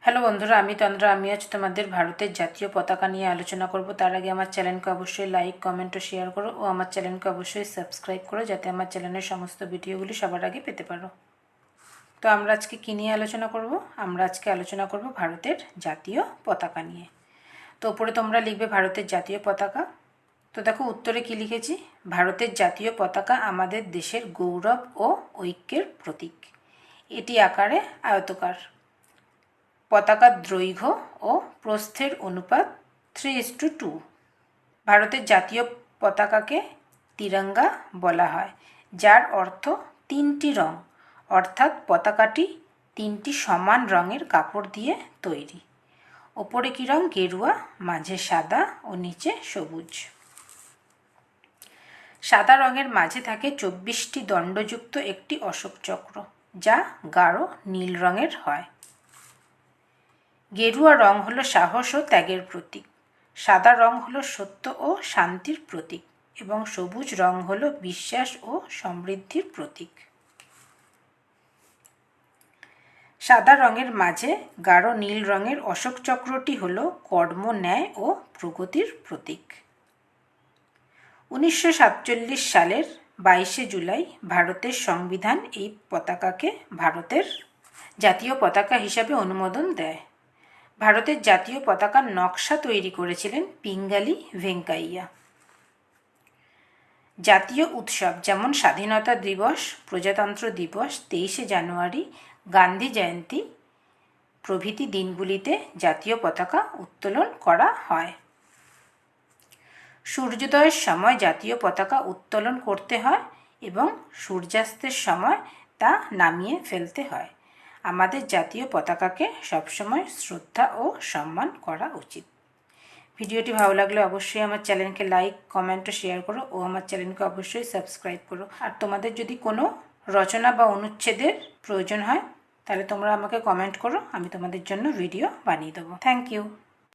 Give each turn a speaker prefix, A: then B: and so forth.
A: Hello বন্ধুরা, আমি তন্দ্রা। আমি আজ তোমাদের ভারতের জাতীয় পতাকা নিয়ে আলোচনা করব। তার আগে আমার চ্যানেলকে অবশ্যই লাইক, কমেন্ট ও শেয়ার করো ও আমার চ্যানেলকে অবশ্যই সাবস্ক্রাইব করো, যাতে আমার চ্যানেলের সমস্ত ভিডিওগুলি সবার আগে পেতে পারো। তো আমরা আজকে কী নিয়ে আলোচনা করব? আমরা আজকে আলোচনা করব ভারতের জাতীয় পতাকা নিয়ে। তো ওপরে তোমরা লিখবে ভারতের জাতীয় পতাকা। তো দেখো উত্তরে কি লিখেছি, ভারতের জাতীয় পতাকা আমাদের দেশের গৌরব ও ঐক্যের প্রতীক। এটি আকারে আয়তকার। পতাকার দৈর্ঘ্য ও প্রস্থের অনুপাত 3:2। ভারতের জাতীয় পতাকাকে তিরঙ্গা বলা হয়, যার অর্থ তিনটি রং, অর্থাৎ পতাকাটি তিনটি সমান রঙের কাপড় দিয়ে তৈরি। ওপরে কী রং? গেরুয়া, মাঝে সাদা ও নিচে সবুজ। সাদা রঙের মাঝে থাকে 24টি দণ্ডযুক্ত একটি অশোক চক্র, যা গাঢ় নীল রঙের হয়। গেরুয়া রং হলো সাহস ও ত্যাগের প্রতীক, সাদা রং হলো সত্য ও শান্তির প্রতীক এবং সবুজ রং হলো বিশ্বাস ও সমৃদ্ধির প্রতীক। সাদা রঙের মাঝে গাঢ় নীল রঙের অশোক চক্রটি হলো কর্ম, ন্যায় ও প্রগতির প্রতীক। 1947 সালের 22শে জুলাই ভারতের সংবিধান এই পতাকাকে ভারতের জাতীয় পতাকা হিসাবে অনুমোদন দেয়। ভারতের জাতীয় পতাকার নকশা তৈরি করেছিলেন পিঙ্গালি ভেঙ্কাইয়া। জাতীয় উৎসব যেমন স্বাধীনতা দিবস, প্রজাতন্ত্র দিবস, 23শে জানুয়ারি, গান্ধী জয়ন্তী প্রভৃতি দিনগুলিতে জাতীয় পতাকা উত্তোলন করা হয়। সূর্যোদয়ের সময় জাতীয় পতাকা উত্তোলন করতে হয় এবং সূর্যাস্তের সময় তা নামিয়ে ফেলতে হয়। আমাদের জাতীয় পতাকাকে সবসময় শ্রদ্ধা ও সম্মান করা উচিত। ভিডিওটি ভালো লাগলে অবশ্যই আমার চ্যানেলকে লাইক, কমেন্ট ও শেয়ার করো ও আমার চ্যানেলকে অবশ্যই সাবস্ক্রাইব করো। আর তোমাদের যদি কোনো রচনা বা অনুচ্ছেদের প্রয়োজন হয় তাহলে তোমরা আমাকে কমেন্ট করো, আমি তোমাদের জন্য ভিডিও বানিয়ে দেবো। Thank you.